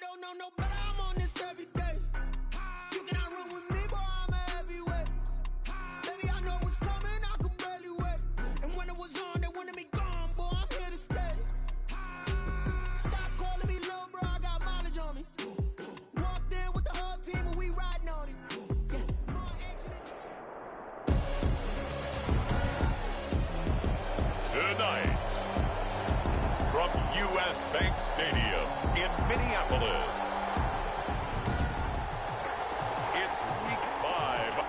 don't know no better, I'm on this every day. You cannot run with me, boy, I'm a heavyweight. Baby, I know what's coming, I could barely wait. And when it was on, they wanted me gone, boy, I'm here to stay. Stop calling me little bro, I got mileage on me. Walked in with the whole team and we riding on it. Tonight, from U.S. Bank Stadium in Minneapolis, it's Week 5.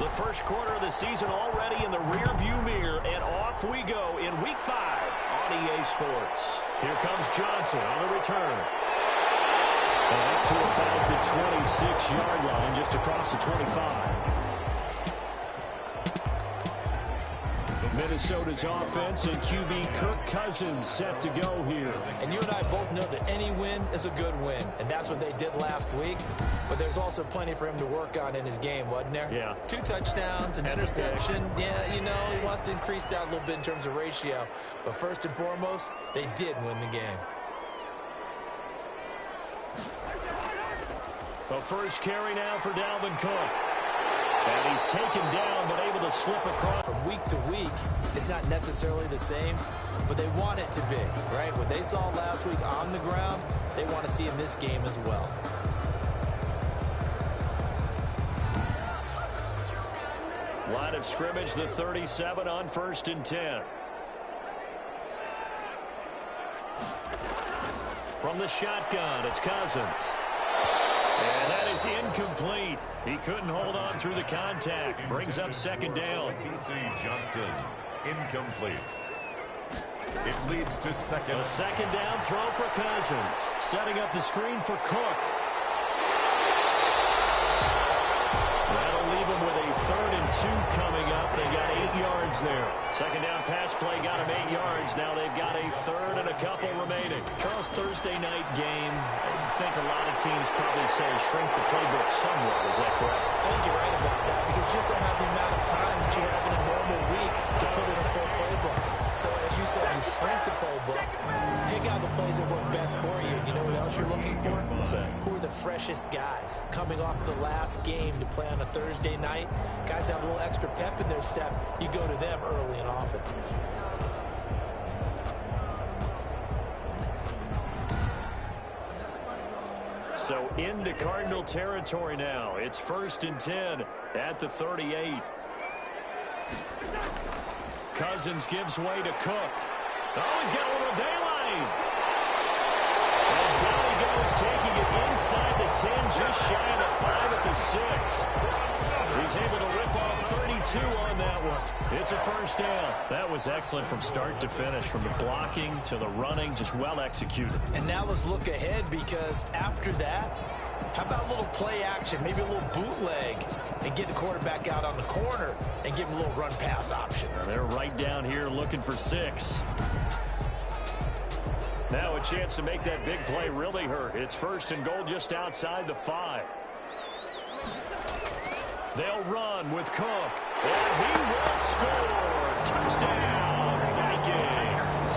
The first quarter of the season already in the rearview mirror, and off we go in Week 5 on EA Sports. Here comes Johnson on the return. And up to about the 26-yard line, just across the 25. Minnesota's offense and QB Kirk Cousins set to go here. And you and I both know that any win is a good win, and that's what they did last week. But there's also plenty for him to work on in his game, wasn't there? Yeah. 2 touchdowns, an interception. Yeah, you know, he wants to increase that a little bit in terms of ratio. But first and foremost, they did win the game. The first carry now for Dalvin Cook. And he's taken down, but able to slip across. From week to week, it's not necessarily the same, but they want it to be, right? What they saw last week on the ground, they want to see in this game as well. Line of scrimmage, the 37 on 1st and 10. From the shotgun, it's Cousins. And that is incomplete. He couldn't hold on through the contact. Brings up 2nd down. T.C. Johnson, incomplete. It leads to second. A 2nd down throw for Cousins. Setting up the screen for Cook. That'll leave him with a 3rd and 2 coming up. They got 8 yards there. 2nd down pass play got him 8 yards. Now they've got a 3rd and a couple remaining. Charles, Thursday night game. I think a lot of teams probably say shrink the playbook somewhat. Is that correct? I think you're right about that because you just don't have the amount of time that you have in a normal week to put in a full playbook. So as you said, you shrink the playbook, pick out the plays that work best for you. You know what else you're looking for? What's that? Who are the freshest guys coming off the last game to play on a Thursday night? Guys have a little extra pep in their step. You go to them early and often. So into Cardinal territory now. It's 1st and 10 at the 38. Cousins gives way to Cook. Oh, he's got a little daylight. And down he goes, taking it inside the 10, just shy of the 5 at the 6. He's able to rip off 32 on that one. It's a 1st down. That was excellent from start to finish, from the blocking to the running, just well executed. And now let's look ahead because after that, how about a little play action, maybe a little bootleg, and get the quarterback out on the corner and give him a little run-pass option. They're right down here looking for 6. Now a chance to make that big play really hurt. It's 1st and goal just outside the 5. They'll run with Cook, and he will score. Touchdown, Vikings.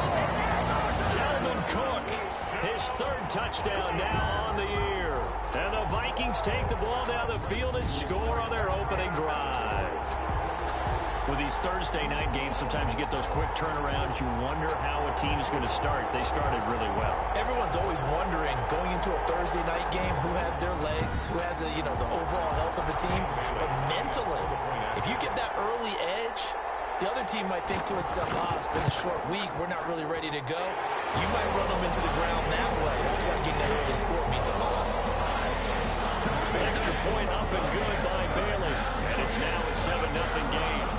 Dalvin Cook, his 3rd touchdown now on the year. And the Vikings take the ball down the field and score on their opening drive. With these Thursday night games, sometimes you get those quick turnarounds. You wonder how a team's going to start. They started really well. Everyone's always wondering, going into a Thursday night game, who has their legs, who has the overall health of the team. But mentally, if you get that early edge, the other team might think to itself, it's been a short week, we're not really ready to go. You might run them into the ground that way. That's why getting that early score means a lot. Extra point up and good by Bailey. And it's now a 7-0 game.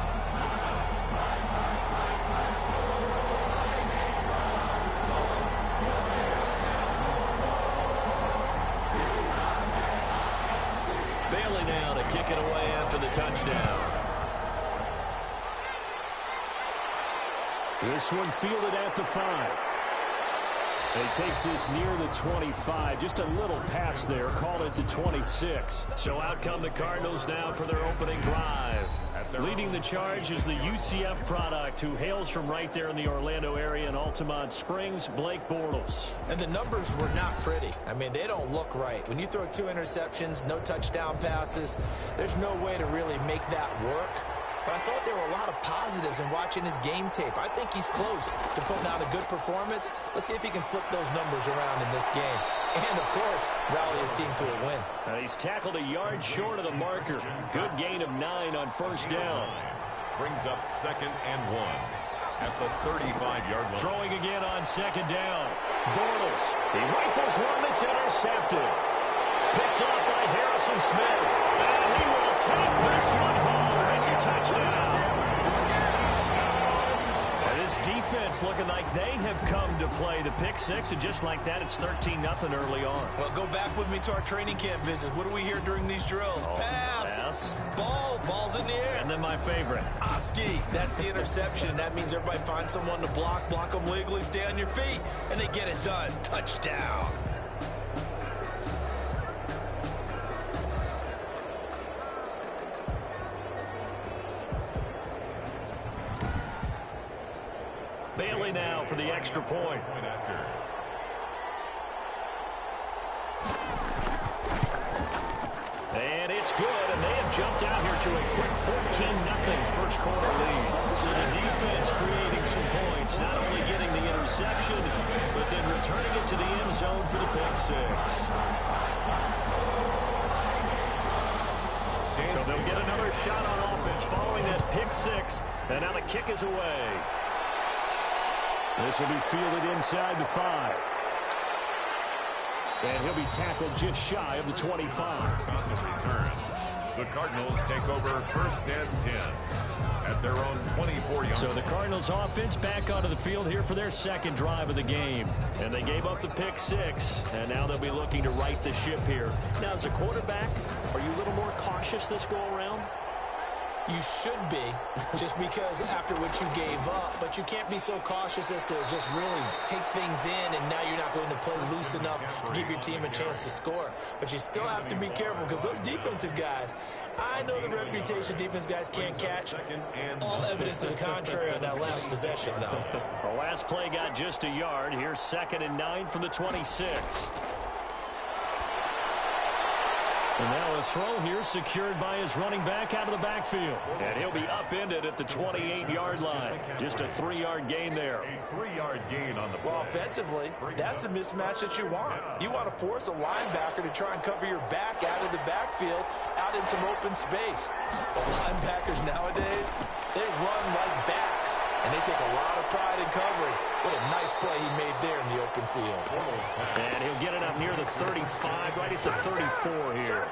Bailey now to kick it away after the touchdown. This one fielded at the 5. He takes this near the 25, just a little pass there, called it the 26. So out come the Cardinals now for their opening drive. Leading the charge is the UCF product who hails from right there in the Orlando area in Altamont Springs, Blake Bortles. And the numbers were not pretty. I mean, they don't look right. When you throw 2 interceptions, no touchdown passes, there's no way to really make that work. But I thought there were a lot of positives in watching his game tape. I think he's close to putting out a good performance. Let's see if he can flip those numbers around in this game. And, of course, rally his team to a win. And he's tackled a yard short of the marker. Good gain of 9 on first down. Brings up 2nd and 1 at the 35-yard line. Throwing again on 2nd down. Bortles. He rifles one that's intercepted. Picked off by Harrison Smith. And he will take this one home. It's a touchdown. And this defense looking like they have come to play the pick six. And just like that, it's 13-0 early on. Well, go back with me to our training camp visit. What do we hear during these drills? Pass. Ball's in the air. And then my favorite. Oski. That's the interception. That means everybody finds someone to block them legally, stay on your feet, and they get it done. Touchdown. Bailey now for the extra point. And it's good, and they have jumped out here to a quick 14-0 first quarter lead. So the defense creating some points, not only getting the interception, but then returning it to the end zone for the pick six. So they'll get another shot on offense following that pick six, and now the kick is away. This will be fielded inside the 5. And he'll be tackled just shy of the 25. On the return, the Cardinals take over 1st and 10 at their own 24-yard. So the Cardinals offense back onto the field here for their second drive of the game. And they gave up the pick six, and now they'll be looking to right the ship here. Now, as a quarterback, are you a little more cautious this go-around? You should be, just because after what you gave up. But you can't be so cautious as to just really take things in, and now you're not going to play loose enough to give your team a chance to score. But you still have to be careful, because those defensive guys, I know the reputation defense guys can't catch. All evidence to the contrary on that last possession, though. The last play got just a yard. Here's 2nd and 9 from the 26. And now a throw here secured by his running back out of the backfield. And he'll be upended at the 28-yard line. Just a 3-yard gain there. A 3-yard gain on the play. Well, offensively, that's the mismatch that you want. You want to force a linebacker to try and cover your back out of the backfield, out in some open space. The linebackers nowadays, they run like backs, and they take a lot of pride in covering. What a nice play he made there in the open field. And he'll get it up near the 35, right at the 34 here.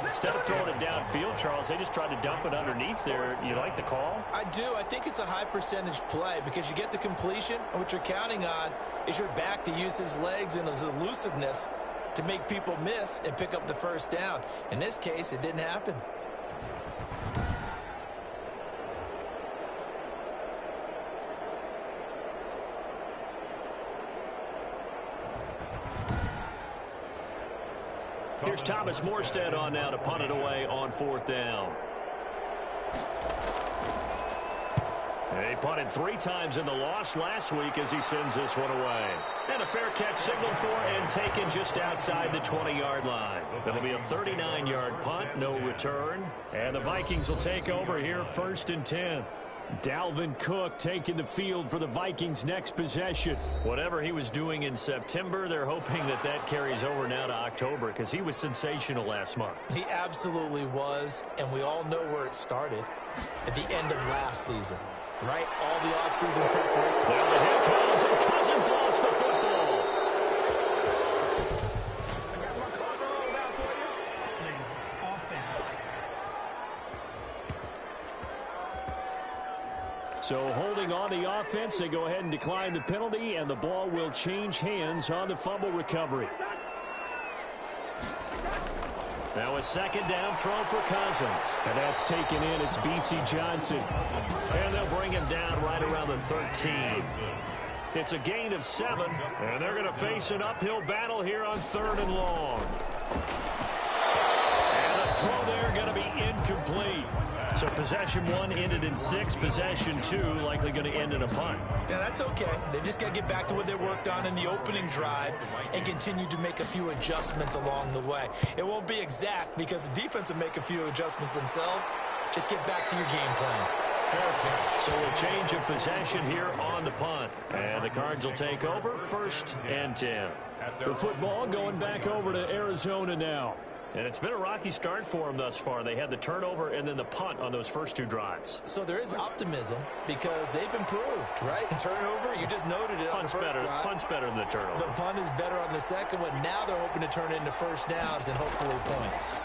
Instead of throwing it downfield, Charles, they just tried to dump it underneath there. You like the call? I do. I think it's a high percentage play because you get the completion, and what you're counting on is your back to use his legs and his elusiveness to make people miss and pick up the first down. In this case, it didn't happen. Here's Thomas Morstead on now to punt it away on 4th down. He punted 3 times in the loss last week as he sends this one away. And a fair catch signaled for and taken just outside the 20-yard line. That'll be a 39-yard punt, no return. And the Vikings will take over here 1st and 10. Dalvin Cook taking the field for the Vikings' next possession. Whatever he was doing in September, they're hoping that that carries over now to October because he was sensational last month. He absolutely was, and we all know where it started at the end of last season, right? All the offseason preparation. There the hit comes, and Cousins lost the football. So holding on the offense, they go ahead and decline the penalty, and the ball will change hands on the fumble recovery. Now a 2nd down throw for Cousins. And that's taken in. It's B.C. Johnson. And they'll bring him down right around the 13. It's a gain of 7, and they're going to face an uphill battle here on 3rd and long. And the throw there going to be incomplete. So possession 1 ended in 6. Possession 2 likely going to end in a punt. Yeah, that's okay. They just got to get back to what they worked on in the opening drive and continue to make a few adjustments along the way. It won't be exact because the defense will make a few adjustments themselves. Just get back to your game plan. So a change of possession here on the punt. And the Cards will take over 1st and 10. The football going back over to Arizona now. And it's been a rocky start for them thus far. They had the turnover and then the punt on those first 2 drives. So there is optimism because they've improved, right? Turnover, you just noted it on the first drive. Punt's better than the turnover. The punt is better on the second one. Now they're hoping to turn it into first downs and hopefully points.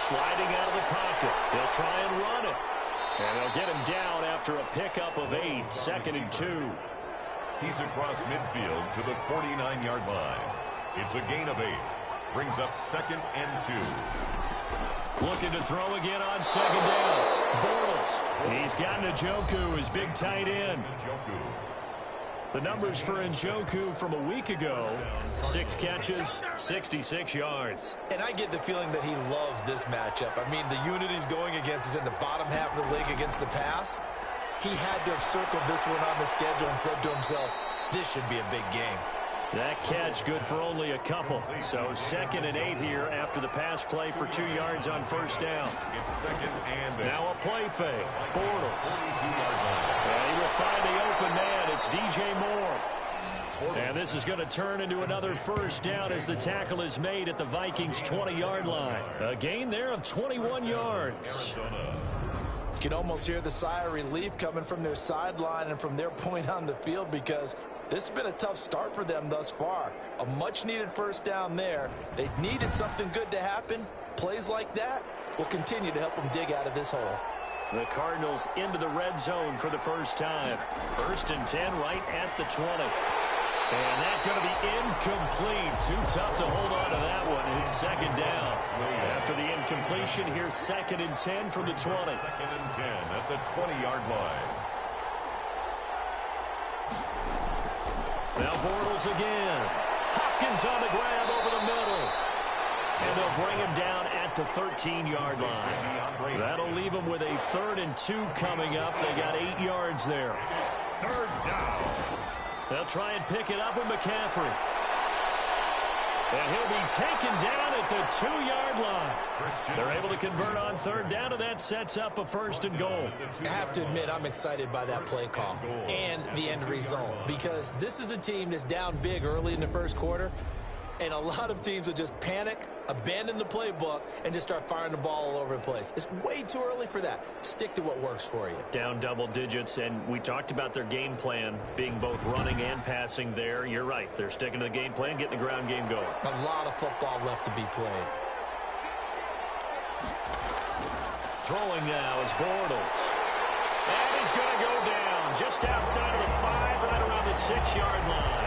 Sliding out of the pocket. They'll try and run it. And they'll get him down after a pickup of 8. 2nd and 2. He's across midfield to the 49-yard line. It's a gain of 8. Brings up 2nd and 2. Looking to throw again on 2nd down. Bortles. He's got Njoku, his big tight end. The numbers for Njoku from a week ago, 6 catches, 66 yards. And I get the feeling that he loves this matchup. I mean, the unit he's going against is in the bottom half of the league against the pass. He had to have circled this one on the schedule and said to himself, this should be a big game. That catch good for only a couple. So 2nd and 8 here after the pass play for 2 yards on first down. It's 2nd and 8. Now a play fake. Bortles. And he will find the open man. It's DJ Moore. And this is going to turn into another first down as the tackle is made at the Vikings' 20-yard line. A gain there of 21 yards. You can almost hear the sigh of relief coming from their sideline and from their point on the field because this has been a tough start for them thus far. A much-needed first down there. They needed something good to happen. Plays like that will continue to help them dig out of this hole. The Cardinals into the red zone for the first time. 1st and 10 right at the 20. And that's going to be incomplete. Too tough to hold on to that one. It's 2nd down. After the incompletion, here's 2nd and 10 from the 20. 2nd and 10 at the 20-yard line. Now Bortles again. Hopkins on the grab over the middle. And they'll bring him down at the 13-yard line. That'll leave him with a 3rd and 2 coming up. They got 8 yards there. 3rd down. They'll try and pick it up with McCaffrey. And he'll be taken down at the 2-yard line. They're able to convert on 3rd down, and that sets up a 1st and goal. I have to admit, I'm excited by that play call and the end result because this is a team that's down big early in the first quarter, and a lot of teams will just panic, abandon the playbook, and just start firing the ball all over the place. It's way too early for that. Stick to what works for you. Down double digits, and we talked about their game plan being both running and passing there. You're right. They're sticking to the game plan, getting the ground game going. A lot of football left to be played. Throwing now is Bortles. And he's going to go down just outside of the 5, right around the 6-yard line.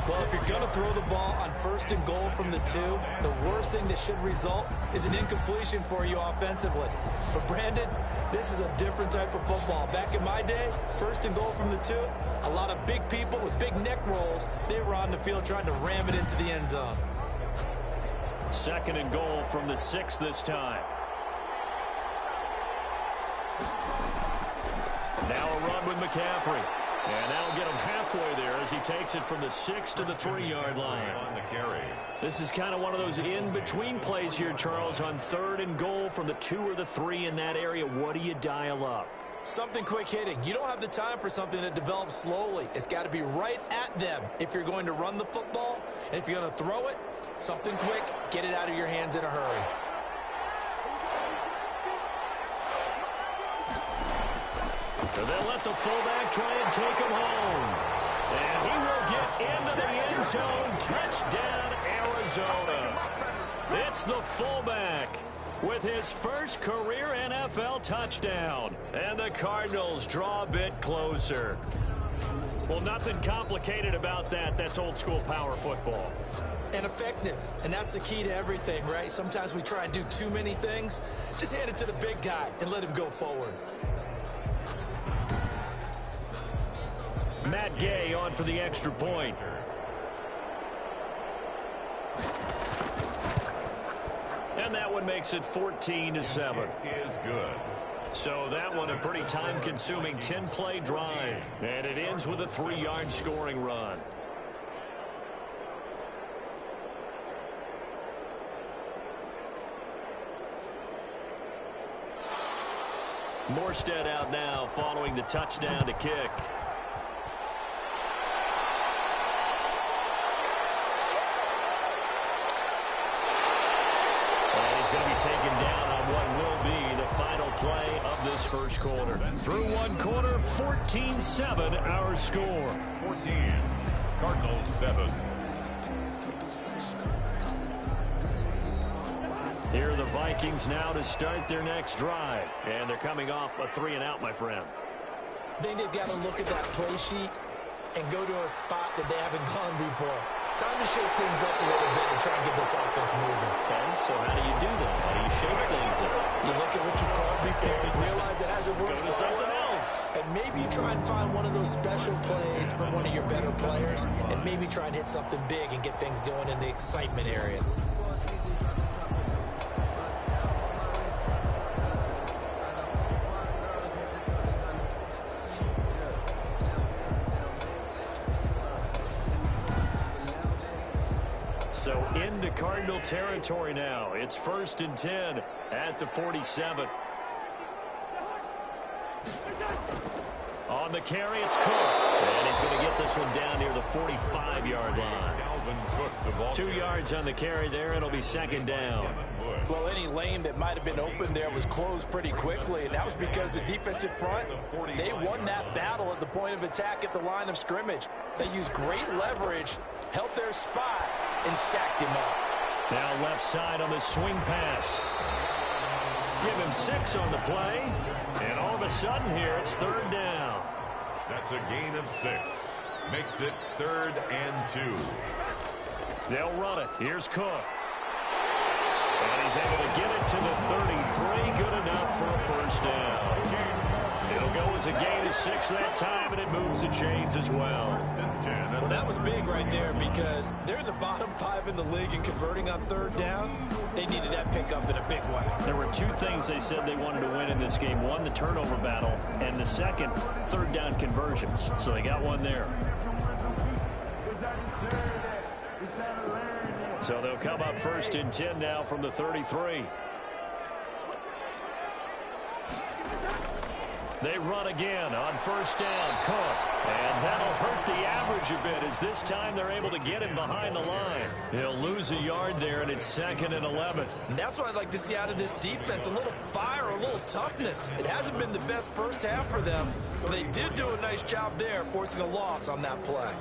Well, if you're going to throw the ball on 1st and goal from the 2, the worst thing that should result is an incompletion for you offensively. But, Brandon, this is a different type of football. Back in my day, 1st and goal from the 2, a lot of big people with big neck rolls, they were on the field trying to ram it into the end zone. 2nd and goal from the 6 this time. Now a run with McCaffrey. And that'll get him halfway there as he takes it from the 6 to the 3-yard line. On the carry. This is kind of one of those in-between plays here, Charles, on 3rd and goal from the 2 or the 3 in that area. What do you dial up? Something quick hitting. You don't have the time for something that develops slowly. It's got to be right at them if you're going to run the football. And if you're going to throw it, something quick, get it out of your hands in a hurry. And they'll let the fullback try and take him home. And he will get into the end zone. Touchdown, Arizona. It's the fullback with his first career NFL touchdown. And the Cardinals draw a bit closer. Well, nothing complicated about that. That's old-school power football. And effective. And that's the key to everything, right? Sometimes we try and do too many things. Just hand it to the big guy and let him go forward. Matt Gay on for the extra point. And that one makes it 14-7. Is good. So that one a pretty time-consuming 10-play drive. And it ends with a 3-yard scoring run. Morstead out now following the touchdown to kick. And he's going to be taken down on what will be the final play of this first quarter. Through one quarter, 14-7 our score. 14, Cardinals 7. Here are the Vikings now to start their next drive. And they're coming off a 3-and-out, my friend. I think they've got to look at that play sheet and go to a spot that they haven't gone before. Time to shake things up a little bit and try and get this offense moving. Okay, so how do you do that? How do you shake things up? You look at what you've called before and realize it hasn't worked Go to something else. And maybe try and find one of those special plays from one of your better players and maybe try and hit something big and get things going in the excitement area. So into Cardinal territory now. It's 1st and 10 at the 47. On the carry, it's Cook. And he's going to get this one down near the 45-yard line. 2 yards on the carry there. It'll be 2nd down. Well, any lane that might have been open there was closed pretty quickly, and that was because the defensive front, they won that battle at the point of attack at the line of scrimmage. They used great leverage, held their spot, and stacked him up. Now left side on the swing pass. Give him 6 on the play, and all of a sudden here it's 3rd down. That's a gain of 6. Makes it 3rd and 2. They'll run it. Here's Cook. And he's able to get it to the 33. Good enough for a 1st down. It'll go as a gain of 6 that time, and it moves the chains as well. Well, that was big right there because they're in the bottom 5 in the league and converting on 3rd down. They needed that pickup in a big way. There were 2 things they said they wanted to win in this game. One, the turnover battle, and the second, 3rd down conversions. So they got one there. So they'll come up 1st and 10 now from the 33. They run again on 1st down. Cook. And that'll hurt the average a bit as this time they're able to get him behind the line. He'll lose a yard there, and it's 2nd and 11. And that's what I'd like to see out of this defense, a little fire, a little toughness. It hasn't been the best first half for them, but they did do a nice job there, forcing a loss on that play.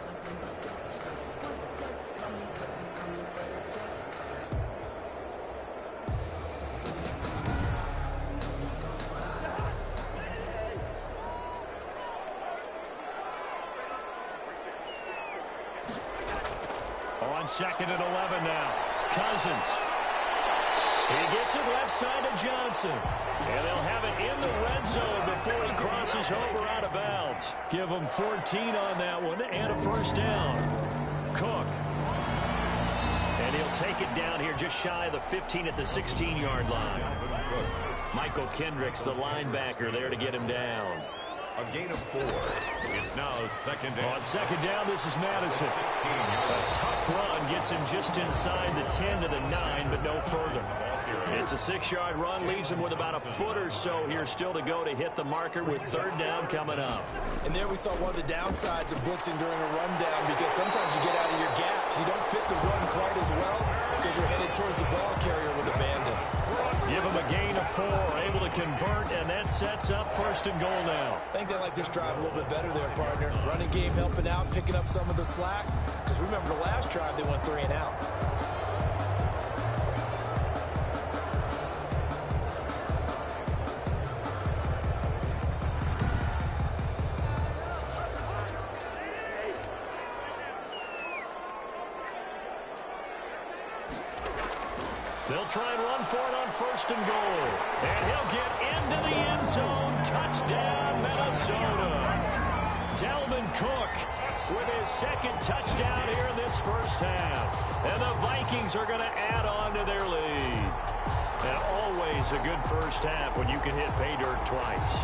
On 2nd and 11 now. Cousins. He gets it left side to Johnson. And they'll have it in the red zone before he crosses over out of bounds. Give him 14 on that one and a 1st down. Cook. And he'll take it down here just shy of the 15 at the 16-yard line. Michael Kendricks, the linebacker, there to get him down. A gain of 4. It's now 2nd down. On 2nd down, this is Madison. A tough run gets him just inside the 10 to the 9, but no further. It's a 6-yard run, leaves him with about a foot or so here still to go to hit the marker with 3rd down coming up. And there we saw one of the downsides of blitzing during a rundown because sometimes you get out of your gaps. You don't fit the run quite as well because you're headed towards the ball carrier with abandon. Give him a gain of 4, able to convert, and that sets up 1st and goal now. I think they like this drive a little bit better there, partner. Running game helping out, picking up some of the slack. Because remember the last drive, they went 3 and out. They'll try and run for it on 1st and goal. And he'll get into the end zone. Touchdown, Minnesota. Dalvin Cook with his second touchdown here in this first half. And the Vikings are going to add on to their lead. And always a good first half when you can hit pay dirt twice.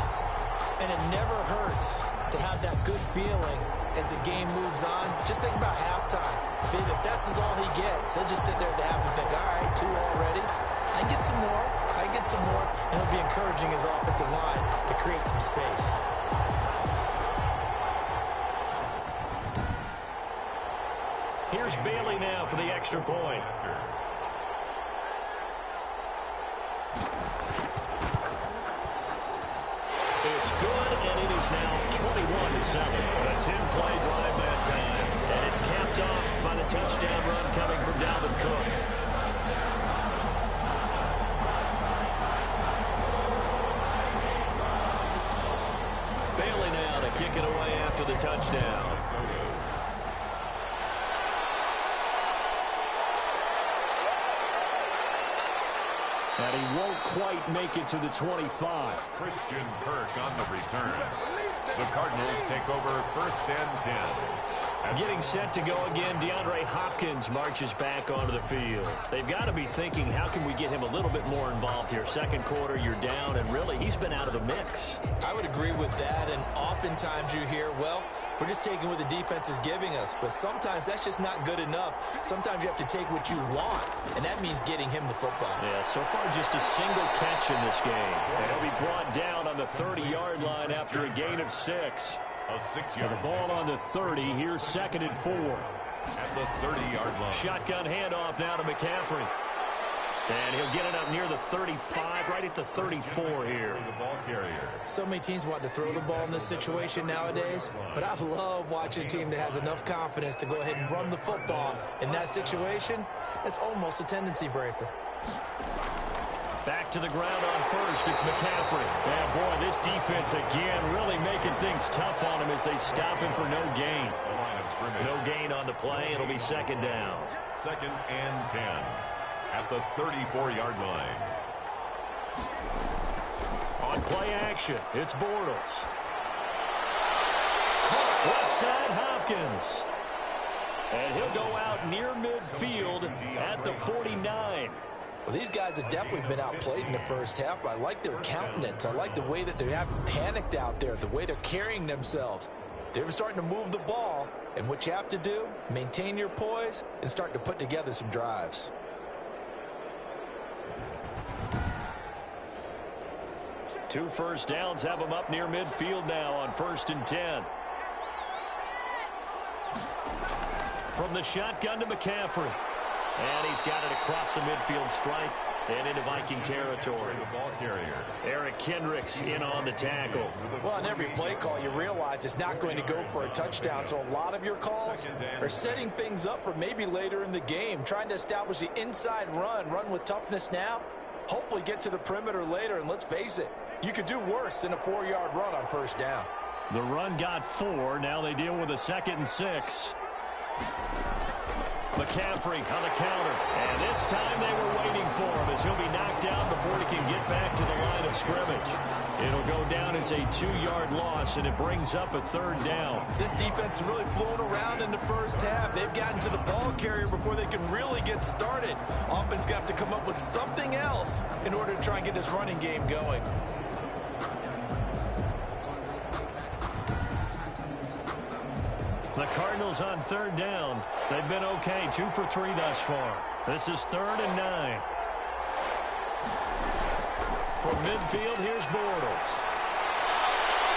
And it never hurts to have that good feeling as the game moves on. Just think about halftime. If that's all he gets, he'll just sit there at the half and think, all right, 2 already. I get some more. And he'll be encouraging his offensive line to create some space. Here's Bailey now for the extra point. It's good, and it is now 21-7. A 10-play drive that time. And it's capped off by the touchdown run coming from Dalvin Cook. Bailey now to kick it away after the touchdown. And he won't quite make it to the 25. Christian Kirk on the return. The Cardinals take over 1st and 10. Getting set to go again, DeAndre Hopkins marches back onto the field. They've got to be thinking, how can we get him a little bit more involved here? Second quarter, you're down, and really, he's been out of the mix. I would agree with that, and oftentimes you hear, well, we're just taking what the defense is giving us, but sometimes that's just not good enough. Sometimes you have to take what you want, and that means getting him the football. Yeah, so far just a single catch in this game. And he'll be brought down on the 30-yard line after a gain of 6. A 6-yard. The ball on the 30. Here's 2nd and 4. At the 30-yard line. Shotgun handoff now to McCaffrey. And he'll get it up near the 35, right at the 34 here. The ball carrier. So many teams want to throw the ball in this situation nowadays, but I love watching a team that has enough confidence to go ahead and run the football. In that situation, that's almost a tendency breaker. Back to the ground on first. It's McCaffrey. And, boy, this defense again really making things tough on him as they stop him for no gain. No gain on the play. It'll be 2nd down. 2nd and 10. At the 34-yard line. On play action, it's Bortles. Left side, Hopkins. And he'll go out near midfield at the 49. Well, these guys have definitely been outplayed in the first half, but I like their countenance. I like the way that they haven't panicked out there, the way they're carrying themselves. They're starting to move the ball, and what you have to do, maintain your poise and start to put together some drives. Two first downs have them up near midfield now on 1st and 10. From the shotgun to McCaffrey. And he's got it across the midfield stripe and into Viking territory. The ball carrier. Eric Kendricks in on the tackle. Well, on every play call, you realize it's not going to go for a touchdown. So a lot of your calls are setting things up for maybe later in the game, trying to establish the inside run with toughness now, hopefully get to the perimeter later. And let's face it, you could do worse than a 4-yard run on 1st down. The run got 4. Now they deal with a 2nd and 6. McCaffrey on the counter. And this time they were waiting for him as he'll be knocked down before he can get back to the line of scrimmage. It'll go down as a 2-yard loss, and it brings up a 3rd down. This defense has really flown around in the first half. They've gotten to the ball carrier before they can really get started. Offense got to come up with something else in order to try and get this running game going. The Cardinals on 3rd down. They've been okay, 2 for 3 thus far. This is 3rd and 9. From midfield, here's Bortles.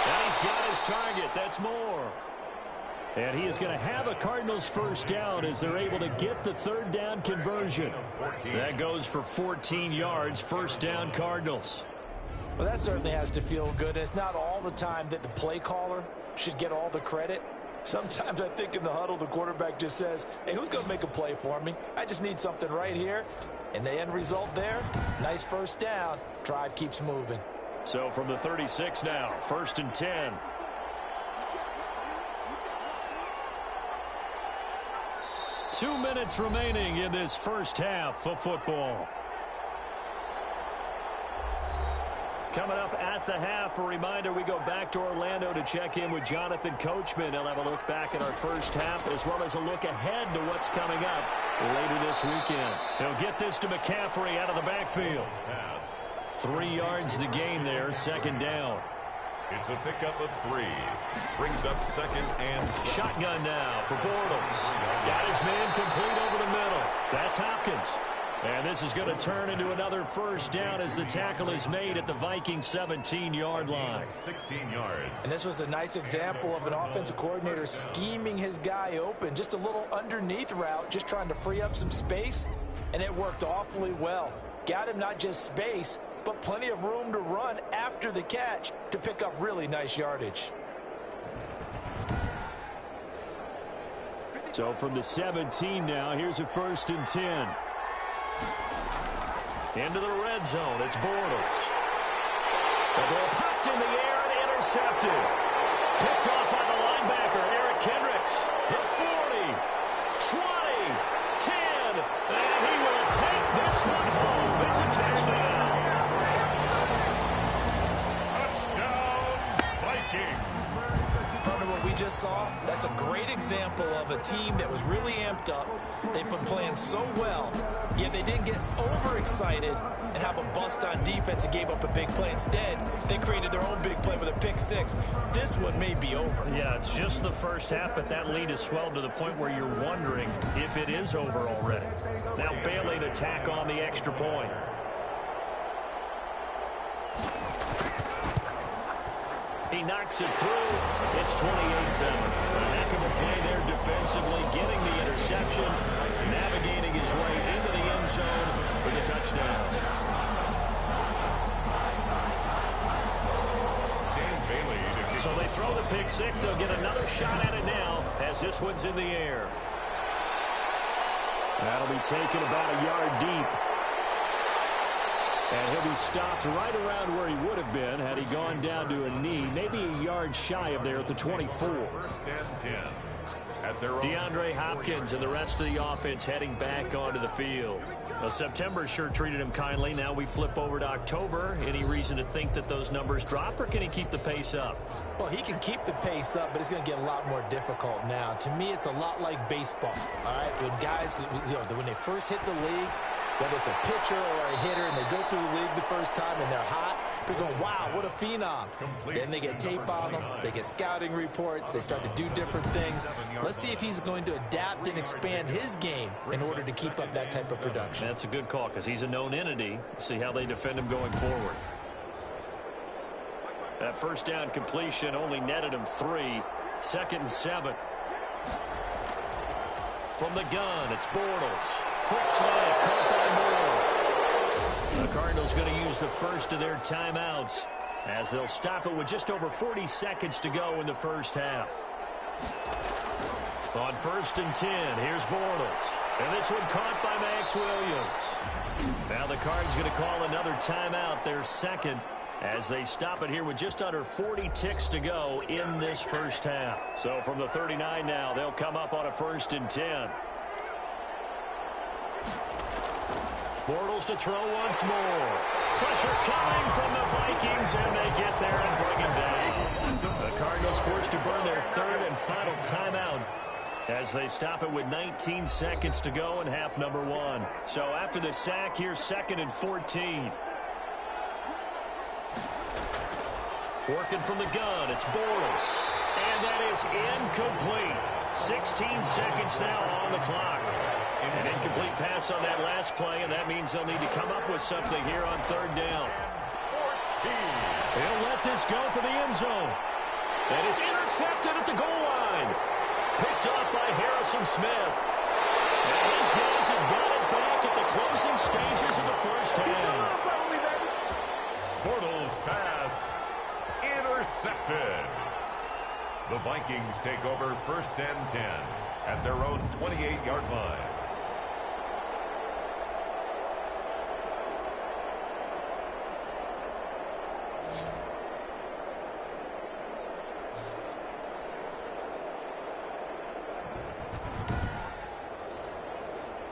And he's got his target. That's Moore. And he is going to have a Cardinals 1st down as they're able to get the 3rd down conversion. That goes for 14 yards, 1st down Cardinals. Well, that certainly has to feel good. It's not all the time that the play caller should get all the credit. Sometimes I think in the huddle, the quarterback just says, hey, who's going to make a play for me? I just need something right here. And the end result there, nice 1st down. Drive keeps moving. So from the 36 now, 1st and 10. Two minutes remaining in this first half of football. Coming up at the half, a reminder, we go back to Orlando to check in with Jonathan Coachman. He'll have a look back at our first half as well as a look ahead to what's coming up later this weekend. He'll get this to McCaffrey out of the backfield. 3 yards the gain there, second down. It's a pickup of 3. Brings up second and shotgun now for Bortles. Got his man complete over the middle. That's Hopkins. And this is going to turn into another first down as the tackle is made at the Vikings 17-yard line. 16 yards. And this was a nice example of an offensive coordinator scheming his guy open. Just a little underneath route, just trying to free up some space, and it worked awfully well. Got him not just space, but plenty of room to run after the catch to pick up really nice yardage. So from the 17 now, here's a 1st and 10. Into the red zone, it's Bortles. The ball popped in the air and intercepted. Picked off by the linebacker, Eric Kendricks. The 40, 20, 10, and he will take this one home. It's a touchdown. Touchdown, Vikings. From what we just saw, that's a great example of a team that was really amped up. They've been playing so well, yet they didn't get overexcited and have a bust on defense and gave up a big play. Instead, they created their own big play with a pick 6. This one may be over. Yeah, it's just the first half, but that lead has swelled to the point where you're wondering if it is over already. Now Bailey to tack on the extra point. He knocks it through. It's 28-7. A heck of a play there defensively, getting the interception, navigating his way into the end zone for the touchdown. Dan Bailey. So they throw the pick 6. They'll get another shot at it now as this one's in the air. That'll be taken about a yard deep. And he'll be stopped right around where he would have been had he gone down to a knee, maybe a yard shy of there at the 24. 1st and 10. At their own DeAndre Hopkins and the rest of the offense heading back onto the field. Well, September sure treated him kindly. Now we flip over to October. Any reason to think that those numbers drop, or can he keep the pace up? Well, he can keep the pace up, but it's going to get a lot more difficult now. To me, it's a lot like baseball. All right, when guys, when they first hit the league, whether it's a pitcher or a hitter, and they go through the league the first time and they're hot, they're going, wow, what a phenom. Then they get tape on them, they get scouting reports, they start to do different things. Let's see if he's going to adapt and expand his game in order to keep up that type of production. That's a good call because he's a known entity. See how they defend him going forward. That first down completion only netted him 3. 2nd and 7. From the gun, it's Bortles. Quick snap, caught by Moore. The Cardinals going to use the first of their timeouts as they'll stop it with just over 40 seconds to go in the first half. On 1st and 10, here's Bortles. And this one caught by Max Williams. Now the Cards going to call another timeout, their second, as they stop it here with just under 40 ticks to go in this first half. So from the 39 now, they'll come up on a 1st and 10. Bortles to throw once more. Pressure coming from the Vikings, and they get there and bring him down. The Cardinals forced to burn their 3rd and final timeout as they stop it with 19 seconds to go in half number 1. So after the sack, here's 2nd and 14. Working from the gun, it's Bortles. And that is incomplete. 16 seconds now on the clock. An incomplete pass on that last play, and that means they'll need to come up with something here on 3rd down. They'll let this go for the end zone. And it's intercepted at the goal line. Picked off by Harrison Smith. And these guys have got it back at the closing stages of the first half. Bortles pass intercepted. The Vikings take over 1st and 10 at their own 28-yard line.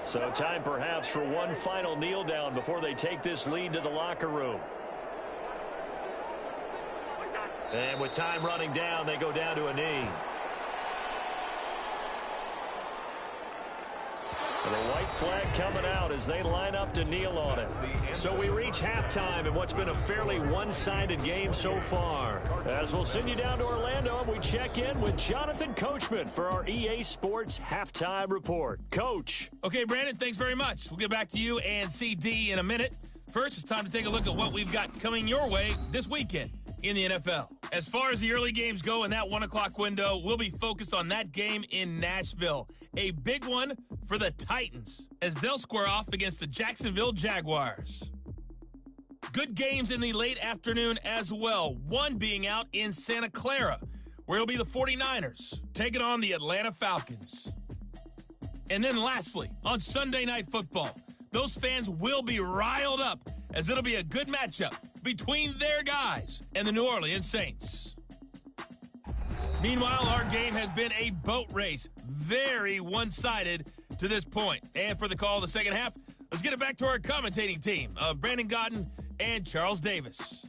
So time perhaps for one final kneel down before they take this lead to the locker room. And with time running down, they go down to a knee. And the white flag coming out as they line up to kneel on it. So we reach halftime in what's been a fairly one-sided game so far. As we'll send you down to Orlando, we check in with Jonathan Coachman for our EA Sports Halftime Report. Coach. Okay, Brandon, thanks very much. We'll get back to you and CD in a minute. First, it's time to take a look at what we've got coming your way this weekend in the NFL. As far as the early games go in that 1 o'clock window, we'll be focused on that game in Nashville. A big one for the Titans as they'll square off against the Jacksonville Jaguars. Good games in the late afternoon as well, one being out in Santa Clara, where it'll be the 49ers taking on the Atlanta Falcons. And then lastly, on Sunday Night Football, those fans will be riled up as it'll be a good matchup between their guys and the New Orleans Saints. Meanwhile, our game has been a boat race, very one-sided to this point. And for the call of the second half, let's get it back to our commentating team of Brandon Godden and Charles Davis.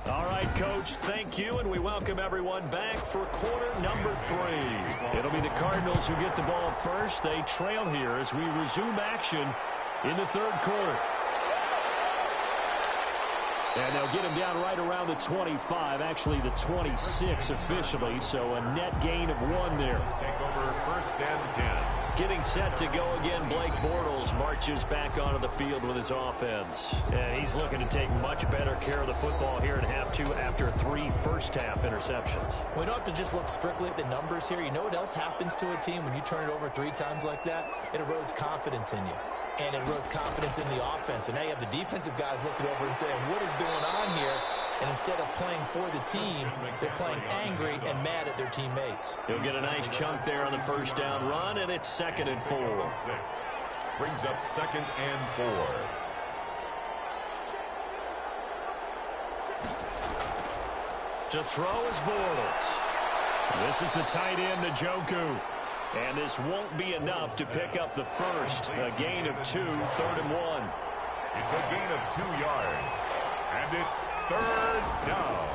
All right, Coach, thank you, and we welcome everyone back for quarter number 3. It'll be the Cardinals who get the ball first. They trail here as we resume action in the third quarter. And they'll get him down right around the 25, actually the 26 officially, so a net gain of 1 there. Take over first and 10. Getting set to go again, Blake Bortles marches back onto the field with his offense. And he's looking to take much better care of the football here in half 2 after 3 first-half interceptions. We don't have to just look strictly at the numbers here. You know what else happens to a team when you turn it over 3 times like that? It erodes confidence in you. And it erodes confidence in the offense. And now you have the defensive guys looking over and saying, what is going on here? And instead of playing for the team, they're playing angry and mad at their teammates. He'll get a nice chunk there on the first down run, and it's 2nd and 4. Brings up 2nd and 4. To throw is Bortles. This is the tight end, Njoku. And this won't be enough to pick up the first. A gain of 2, 3rd and 1. It's a gain of 2 yards. And it's 3rd down.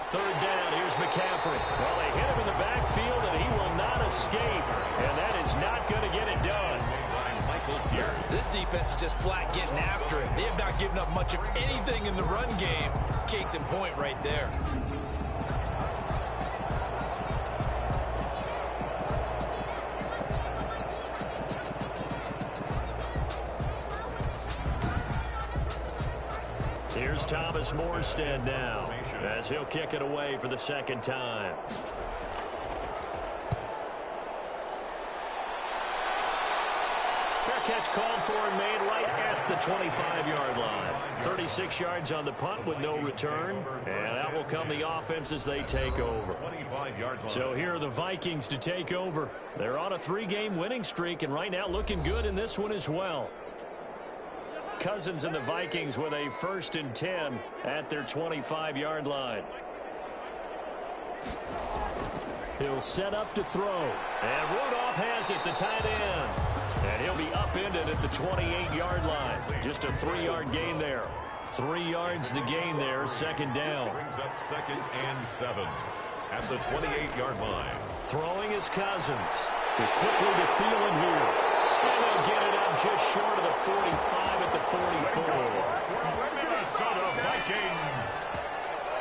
3rd down, here's McCaffrey. Well, they hit him in the backfield, and he will not escape. And that is not going to get it done. This defense is just flat getting after it. They have not given up much of anything in the run game. Case in point right there. Here's Thomas Morstead now as he'll kick it away for the 2nd time. Fair catch called for and made right at the 25-yard line. 36 yards on the punt with no return. And that will come the offense as they take over. So here are the Vikings to take over. They're on a 3-game winning streak and right now looking good in this one as well. Cousins and the Vikings with a 1st and 10 at their 25-yard line. He'll set up to throw. And Rudolph has it, the tight end. And he'll be upended at the 28-yard line. Just a 3-yard gain there. 3 yards the gain there, 2nd down. Brings up 2nd and 7 at the 28-yard line. Throwing is Cousins. But quickly to Thielen here. And they'll get it up just short of the 45 at the 44. Minnesota Vikings.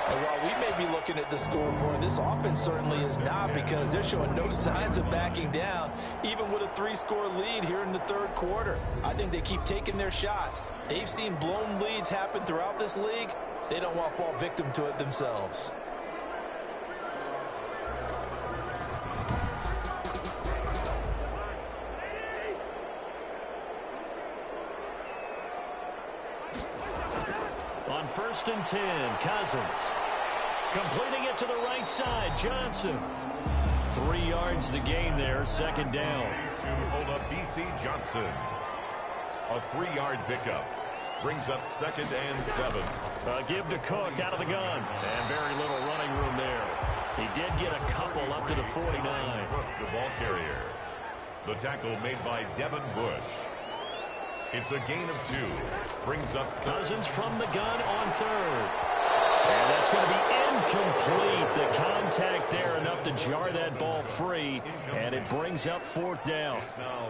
And while we may be looking at the scoreboard, this offense certainly is not, because they're showing no signs of backing down, even with a 3-score lead here in the 3rd quarter. I think they keep taking their shots. They've seen blown leads happen throughout this league. They don't want to fall victim to it themselves. On 1st and 10, Cousins. Completing it to the right side, Johnson. 3 yards the gain there, 2nd down. To hold up B.C. Johnson. A 3-yard pickup. Brings up 2nd and 7. Give to Cook out of the gun. And very little running room there. He did get a couple up to the 49. Cook, the ball carrier. The tackle made by Devin Bush. It's a gain of 2. Brings up Cousins from the gun on 3rd. And that's going to be incomplete. The contact there enough to jar that ball free, and it brings up 4th down.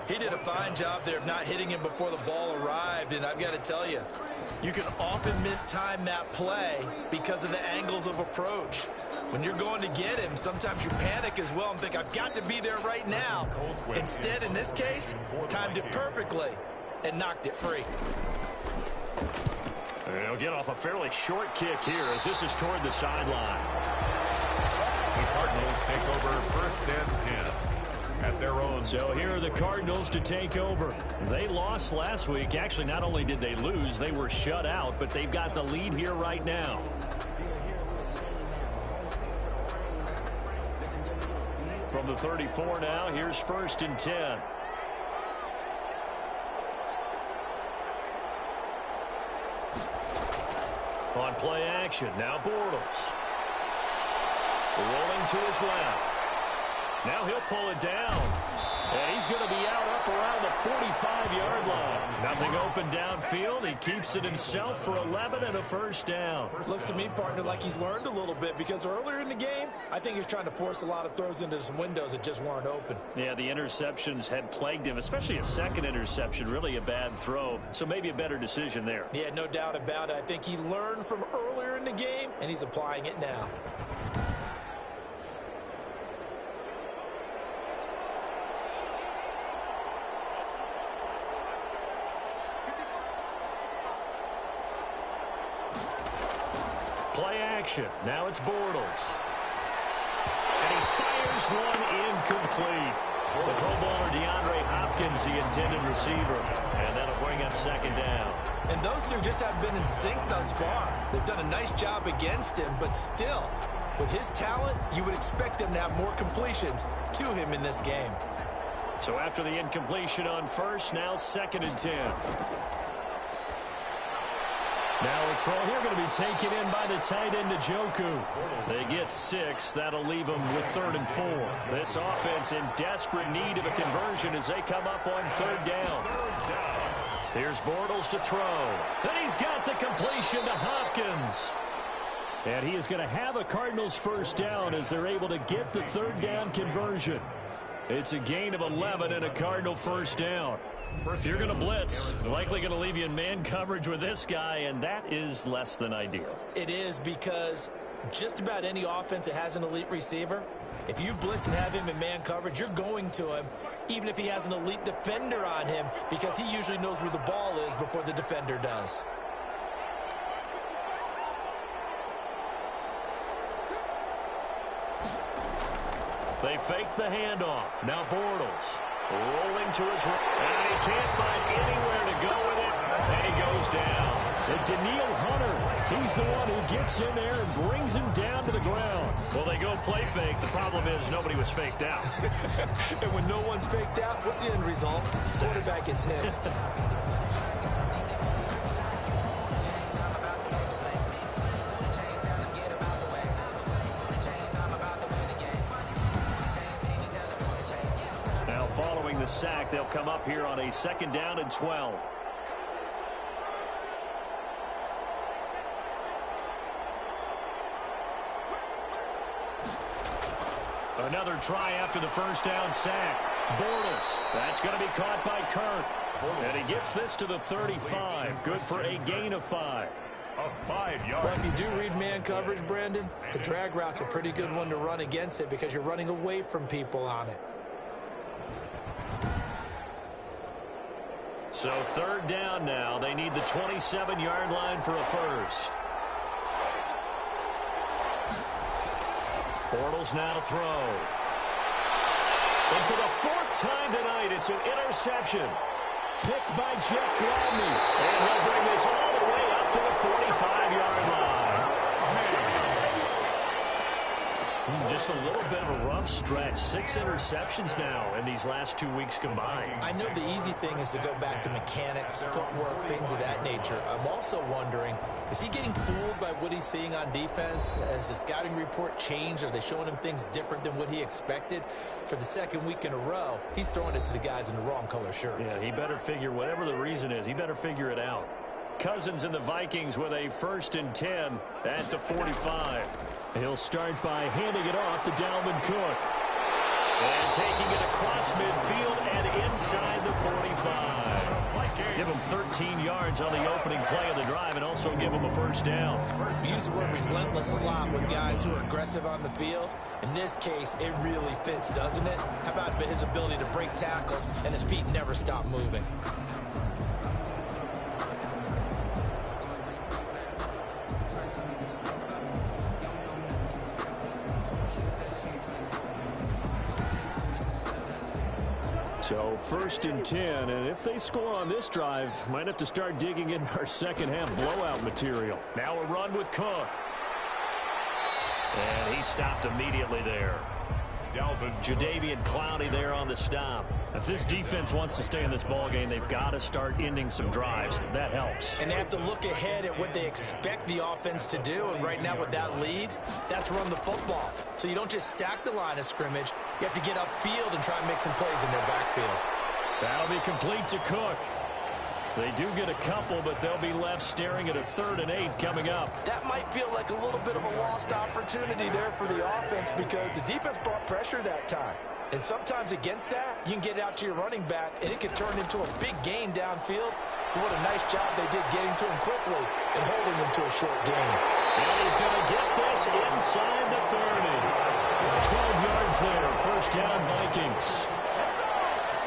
He did a fine job there of not hitting him before the ball arrived, and I've got to tell you, you can often mistime that play because of the angles of approach. When you're going to get him, sometimes you panic as well and think, I've got to be there right now. Instead, in this case, timed it perfectly and knocked it free. They'll get off a fairly short kick here as this is toward the sideline. The Cardinals take over 1st and 10 at their own. So here are the Cardinals to take over. They lost last week. Actually, not only did they lose, they were shut out, but they've got the lead here right now. From the 34 now, here's 1st and 10. On play action, now Bortles. Rolling to his left. Now he'll pull it down. And he's going to be out up around the 45-yard line. Nothing open downfield. He keeps it himself for 11 and a 1st down. Looks to me, partner, like he's learned a little bit because earlier in the game, I think he was trying to force a lot of throws into some windows that just weren't open. Yeah, the interceptions had plagued him, especially a second interception, really a bad throw. So maybe a better decision there. Yeah, no doubt about it. I think he learned from earlier in the game, and he's applying it now. Play action. Now it's Bortles. And he fires one incomplete. The Pro Bowler DeAndre Hopkins, the intended receiver. And that'll bring up 2nd down. And those two just haven't been in sync thus far. They've done a nice job against him, but still, with his talent, you would expect them to have more completions to him in this game. So after the incompletion on 1st, now 2nd and 10. Now a throw here going to be taken in by the tight end, Njoku. They get 6. That'll leave them with 3rd and 4. This offense in desperate need of a conversion as they come up on 3rd down. Here's Bortles to throw. And he's got the completion to Hopkins. And he is going to have a Cardinals 1st down as they're able to get the 3rd down conversion. It's a gain of 11 and a Cardinal 1st down. If you're going to blitz, they're likely going to leave you in man coverage with this guy, and that is less than ideal. It is because just about any offense that has an elite receiver, if you blitz and have him in man coverage, you're going to him, even if he has an elite defender on him, because he usually knows where the ball is before the defender does. They fake the handoff. Now Bortles. Rolling to his right. And he can't find anywhere to go with it. And he goes down. And Daniil Hunter, he's the one who gets in there and brings him down to the ground. Well, they go play fake. The problem is nobody was faked out. And when no one's faked out, what's the end result? The quarterback gets hit. Following the sack, they'll come up here on a 2nd down and 12. Another try after the 1st down sack. Bortles. That's going to be caught by Kirk. And he gets this to the 35. Good for a gain of 5. A 5-yard. Well, if you do read man coverage, Brandon, the drag route's a pretty good one to run against it because you're running away from people on it. So 3rd down now. They need the 27-yard line for a 1st. Bortles now to throw. And for the 4th time tonight, it's an interception. Picked by Jeff Gladney. And he'll bring this all the way up to the 45-yard line. Just a little bit of a rough stretch. 6 interceptions now in these last 2 weeks combined. I know the easy thing is to go back to mechanics, footwork, things of that nature. I'm also wondering, is he getting fooled by what he's seeing on defense? Has the scouting report changed? Are they showing him things different than what he expected? For the 2nd week in a row, he's throwing it to the guys in the wrong color shirts. Yeah, he better figure, whatever the reason is, he better figure it out. Cousins and the Vikings with a 1st and 10 at the 45. He'll start by handing it off to Dalvin Cook. And taking it across midfield and inside the 45. Give him 13 yards on the opening play of the drive and also give him a 1st down. We use the word relentless a lot with guys who are aggressive on the field. In this case, it really fits, doesn't it? How about his ability to break tackles and his feet never stop moving? So 1st and 10, and if they score on this drive, might have to start digging in our second half blowout material. Now a run with Cook. And he stopped immediately there. Jadeveon Clowney there on the stop. If this defense wants to stay in this ballgame, they've got to start ending some drives. That helps. And they have to look ahead at what they expect the offense to do. And right now with that lead, that's run the football. So you don't just stack the line of scrimmage. You have to get upfield and try and make some plays in their backfield. That'll be complete to Cook. They do get a couple, but they'll be left staring at a 3rd and 8 coming up. That might feel like a little bit of a lost opportunity there for the offense because the defense brought pressure that time. And sometimes against that, you can get out to your running back, and it can turn into a big gain downfield. But what a nice job they did getting to him quickly and holding him to a short gain. And he's going to get this inside the 30. 12 yards there, 1st down Vikings.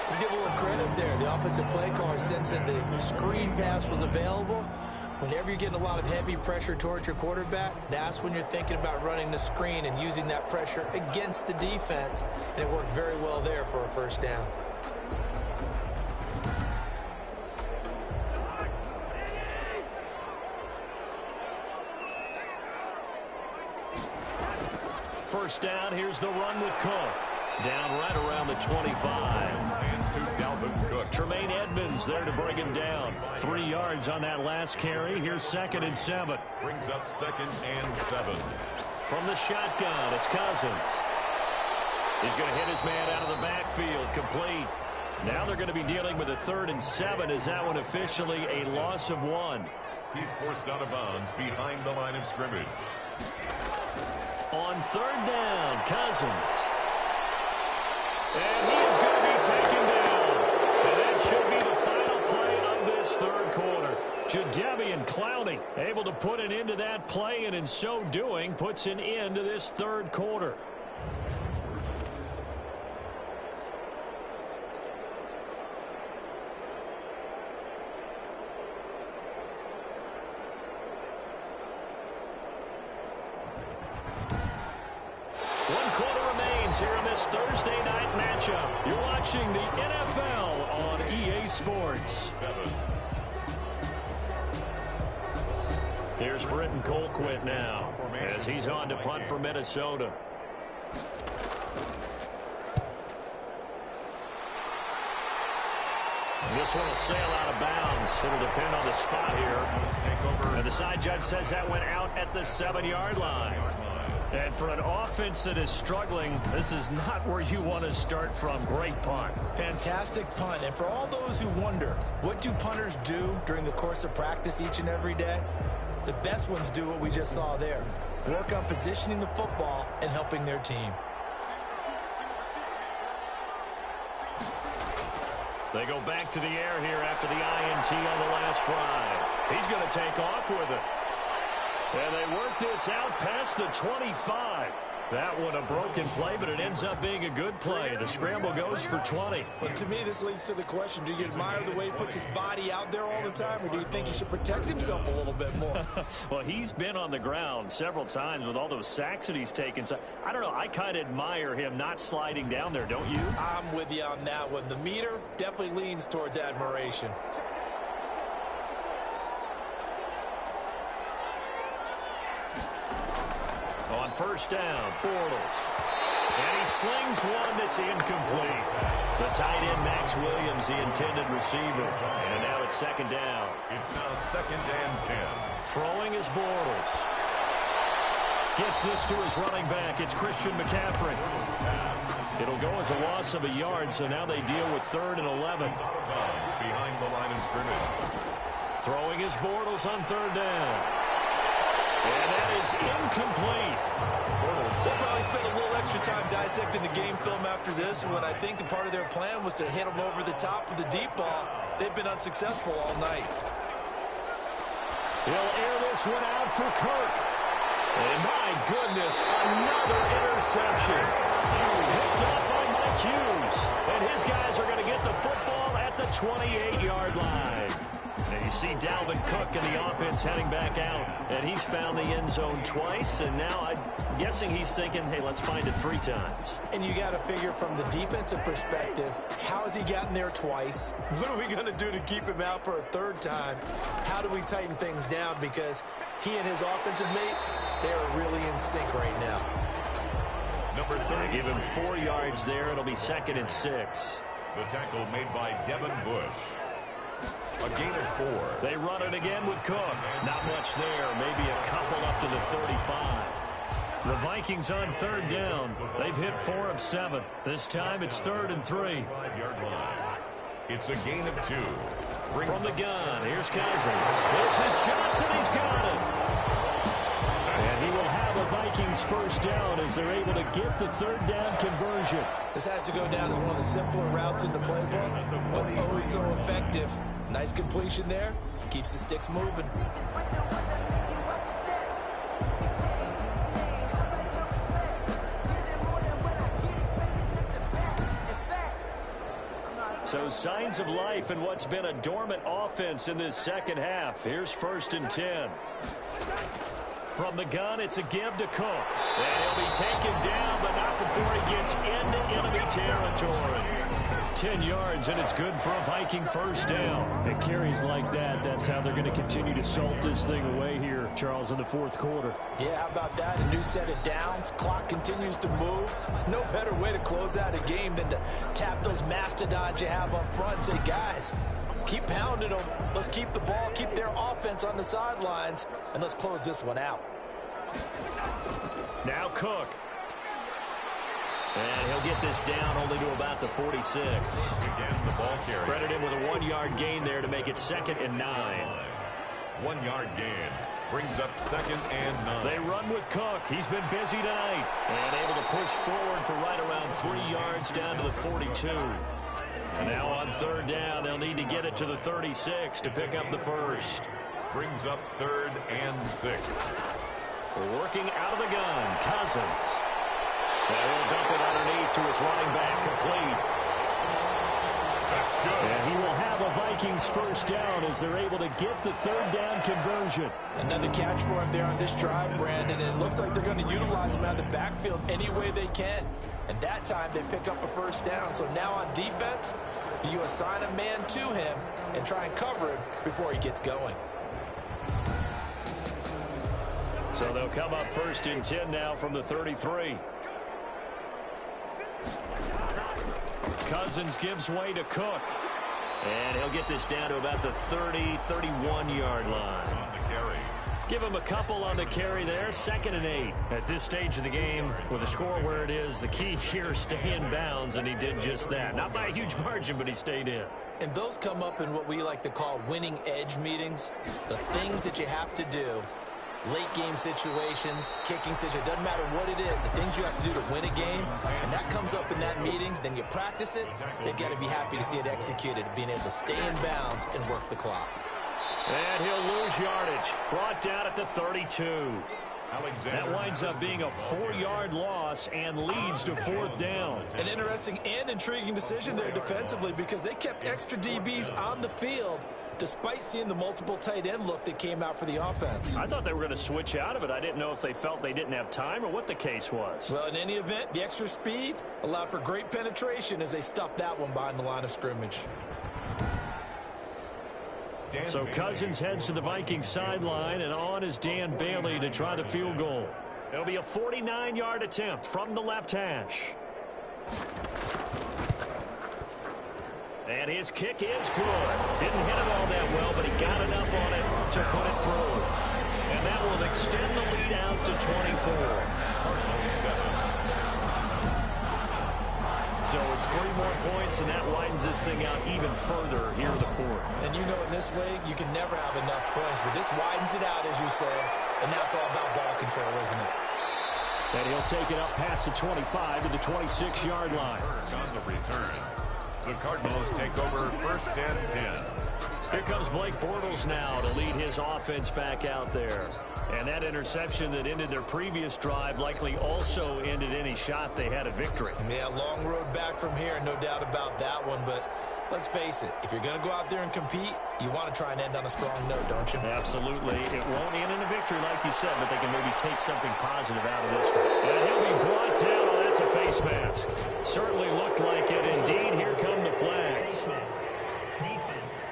Let's give a little credit there. The offensive play caller sensing the screen pass was available. Whenever you're getting a lot of heavy pressure towards your quarterback, that's when you're thinking about running the screen and using that pressure against the defense. And it worked very well there for a 1st down. First down, here's the run with Cook. Down right around the 25. Hands to Dalvin Cook. Tremaine Edmonds there to bring him down. 3 yards on that last carry. Here's 2nd and 7. Brings up 2nd and 7. From the shotgun, it's Cousins. He's going to hit his man out of the backfield, complete. Now they're going to be dealing with a 3rd and 7. Is that one officially a loss of 1? He's forced out of bounds behind the line of scrimmage. On 3rd down, Cousins. And he is going to be taken down. And that should be the final play of this 3rd quarter. Jadeveon Clowney able to put an end to that play, and in so doing, puts an end to this 3rd quarter. Here in this Thursday night matchup. You're watching the NFL on EA Sports. Here's Britton Colquitt now as he's on to punt for Minnesota. This one will sail out of bounds. It'll depend on the spot here. And the side judge says that went out at the 7-yard line. And for an offense that is struggling, this is not where you want to start from. Great punt. Fantastic punt. And for all those who wonder, what do punters do during the course of practice each and every day? The best ones do what we just saw there. Work on positioning the football and helping their team. They go back to the air here after the INT on the last drive. He's going to take off with it. And they work this out past the 25. That one a broken play, but it ends up being a good play. The scramble goes for 20. Well, to me, this leads to the question, do you admire the way he puts his body out there all the time, or do you think he should protect himself a little bit more? Well, he's been on the ground several times with all those sacks that he's taken. So, I don't know. I kind of admire him not sliding down there, don't you? I'm with you on that one. The meter definitely leans towards admiration. On first down, Bortles. And he slings one that's incomplete. The tight end, Max Williams, the intended receiver. And now it's 2nd down. It's now 2nd and 10. Throwing is Bortles. Gets this to his running back. It's Christian McCaffrey. It'll go as a loss of a yard, so now they deal with 3rd and 11. Behind the line of scrimmage. Throwing his Bortles on third down. And that is incomplete. They'll probably spend a little extra time dissecting the game film after this one. I think the part of their plan was to hit him over the top with the deep ball. They've been unsuccessful all night. He'll air this one out for Kirk. And my goodness, another interception. Picked up by Mike Hughes. And his guys are going to get the football at the 28-yard line. Now you see Dalvin Cook and the offense heading back out. And he's found the end zone twice. And now I'm guessing he's thinking, hey, let's find it 3 times. And you got to figure from the defensive perspective, how has he gotten there twice? What are we going to do to keep him out for a 3rd time? How do we tighten things down? Because he and his offensive mates, they're really in sync right now. Number 30. Give him 4 yards there. It'll be 2nd and 6. The tackle made by Devin Bush. A gain of 4. They run it again with Cook. Not much there. Maybe a couple up to the 35. The Vikings on 3rd down. They've hit 4 of 7. This time it's 3rd and 3. 5-yard line. It's a gain of 2. From the gun, here's Cousins. This is Johnson. He's got it. And he will have a Vikings 1st down as they're able to get the 3rd down conversion. This has to go down as one of the simpler routes in the playbook, but oh so effective. Nice completion there. Keeps the sticks moving. So signs of life in what's been a dormant offense in this 2nd half. Here's 1st and 10. From the gun, it's a give to Cook. And he'll be taken down, but not before he gets into enemy territory. 10 yards, and it's good for a Viking 1st down. And carries like that, that's how they're going to continue to salt this thing away here, Charles, in the 4th quarter. Yeah, how about that? A new set of downs. Clock continues to move. No better way to close out a game than to tap those mastodons you have up front and say, guys, keep pounding them. Let's keep the ball, keep their offense on the sidelines, and let's close this one out. Now Cook. And he'll get this down only to about the 46. Again, the ball carrier. Credit him with a 1-yard gain there to make it 2nd and 9. 1-yard gain brings up 2nd and 9. They run with Cook. He's been busy tonight. And able to push forward for right around 3 yards down to the 42. And now on 3rd down, they'll need to get it to the 36 to pick up the 1st. Brings up 3rd and 6. Working out of the gun, Cousins. And he'll dump it underneath to his running back, complete. That's good. And he will have a Vikings 1st down as they're able to get the 3rd down conversion. Another catch for him there on this drive, Brandon, and it looks like they're going to utilize him out of the backfield any way they can. And that time they pick up a 1st down. So now on defense, do you assign a man to him and try and cover him before he gets going? So they'll come up 1st and 10 now from the 33. Cousins gives way to Cook. And he'll get this down to about the 30-31-yard line. On the carry. Give him a couple on the carry there. 2nd and 8. At this stage of the game, with the score where it is, the key here, stay in bounds, and he did just that. Not by a huge margin, but he stayed in. And those come up in what we like to call winning edge meetings. The things that you have to do. Late game situations, kicking situations, doesn't matter what it is, the things you have to do to win a game, and that comes up in that meeting, then you practice it, they've got to be happy to see it executed, being able to stay in bounds and work the clock. And he'll lose yardage, brought down at the 32. That winds up being a 4-yard loss and leads to 4th down. An interesting and intriguing decision there defensively because they kept extra DBs on the field despite seeing the multiple tight end look that came out for the offense. I thought they were going to switch out of it. I didn't know if they felt they didn't have time or what the case was. Well, in any event, the extra speed allowed for great penetration as they stuffed that one behind the line of scrimmage. So Cousins heads to the Vikings sideline, and on is Dan Bailey to try the field goal. It'll be a 49-yard attempt from the left hash. And his kick is good. Didn't hit it all that well, but he got enough on it to put it through. And that will extend the lead out to 24. So it's 3 more points, and that widens this thing out even further here in the fourth. And you know in this league, you can never have enough points, but this widens it out, as you said, and now it's all about ball control, isn't it? And he'll take it up past the 25 to the 26-yard line. On the return, the Cardinals take over 1st and 10. Here comes Blake Bortles now to lead his offense back out there. And that interception that ended their previous drive likely also ended any shot they had at victory. Yeah, long road back from here, no doubt about that one. But let's face it, if you're going to go out there and compete, you want to try and end on a strong note, don't you? Absolutely. It won't end in a victory, like you said, but they can maybe take something positive out of this one. And he'll be brought down. Oh, that's a face mask. Certainly looked like it. Indeed, here come the flags. Defense.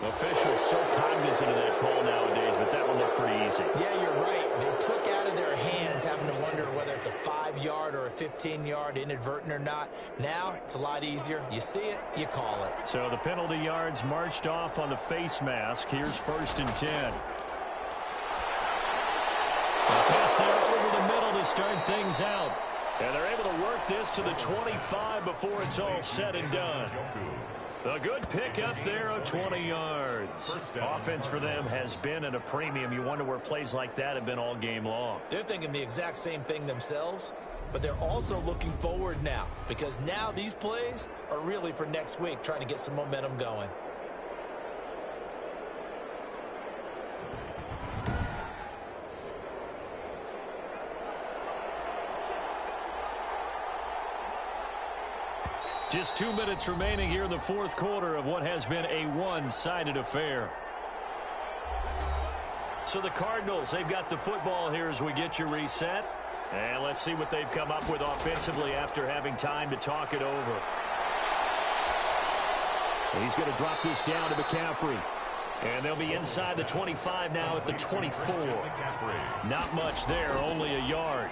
Officials so cognizant of that call nowadays, but that one looked pretty easy. Yeah, you're right. They took out of their hands having to wonder whether it's a 5-yard or a 15-yard inadvertent or not. Now, it's a lot easier. You see it, you call it. So the penalty yards marched off on the face mask. Here's 1st and 10. A pass there over the middle to start things out. And they're able to work this to the 25 before it's all said and done. A good pick up there of 20 yards. Offense for them has been at a premium. You wonder where plays like that have been all game long. They're thinking the exact same thing themselves, but they're also looking forward now because now these plays are really for next week, trying to get some momentum going. Just 2 minutes remaining here in the fourth quarter of what has been a one-sided affair. So the Cardinals, they've got the football here as we get you reset. And let's see what they've come up with offensively after having time to talk it over. He's going to drop this down to McCaffrey. And they'll be inside the 25 now at the 24. Not much there, only a yard.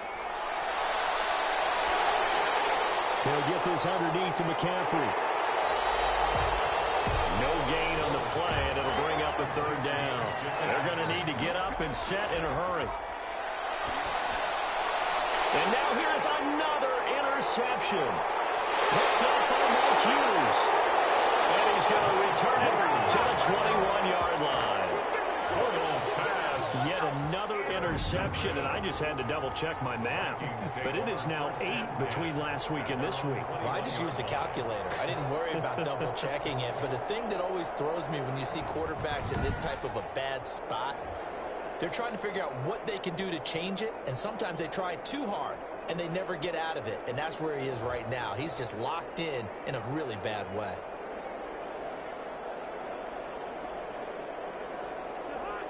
They'll get this underneath to McCaffrey. No gain on the play, and it'll bring up a 3rd down. They're going to need to get up and set in a hurry. And now here's another interception. Picked up by Mike Hughes. And he's going to return it to the 21-yard line. Yet another interception, and I just had to double-check my math. But it is now 8 between last week and this week. Well, I just used a calculator. I didn't worry about double-checking it. But the thing that always throws me when you see quarterbacks in this type of a bad spot, they're trying to figure out what they can do to change it, and sometimes they try too hard, and they never get out of it. And that's where he is right now. He's just locked in a really bad way.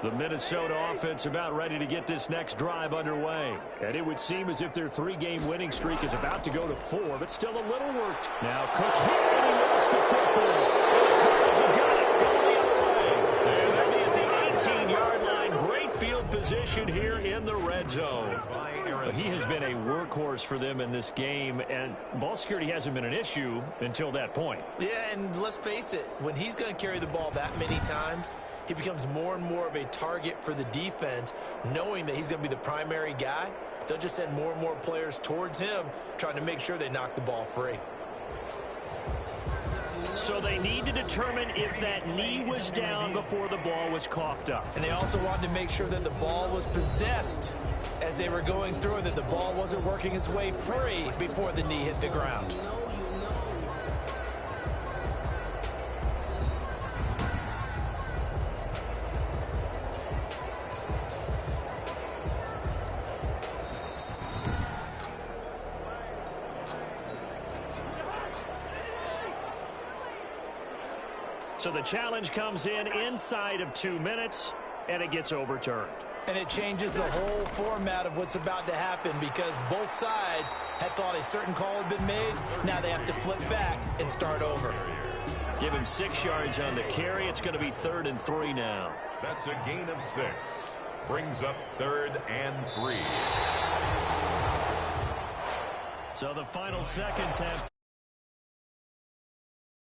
The Minnesota offense about ready to get this next drive underway. And it would seem as if their 3-game winning streak is about to go to 4, but still a little work. Now Cook here, and he lost the football. And the Cardinals have got it going the other way. And they'll be at the 18-yard line. Great field position here in the red zone. But he has been a workhorse for them in this game, and ball security hasn't been an issue until that point. Yeah, and let's face it, when he's going to carry the ball that many times, he becomes more and more of a target for the defense, knowing that he's going to be the primary guy. They'll just send more and more players towards him, trying to make sure they knock the ball free. So they need to determine if that knee was down before the ball was coughed up. And they also wanted to make sure that the ball was possessed as they were going through it, that the ball wasn't working its way free before the knee hit the ground. So the challenge comes in inside of 2 minutes, and it gets overturned. And it changes the whole format of what's about to happen because both sides had thought a certain call had been made. Now they have to flip back and start over. Give him 6 yards on the carry. It's going to be 3rd and 3 now. That's a gain of 6. Brings up 3rd and 3. So the final seconds have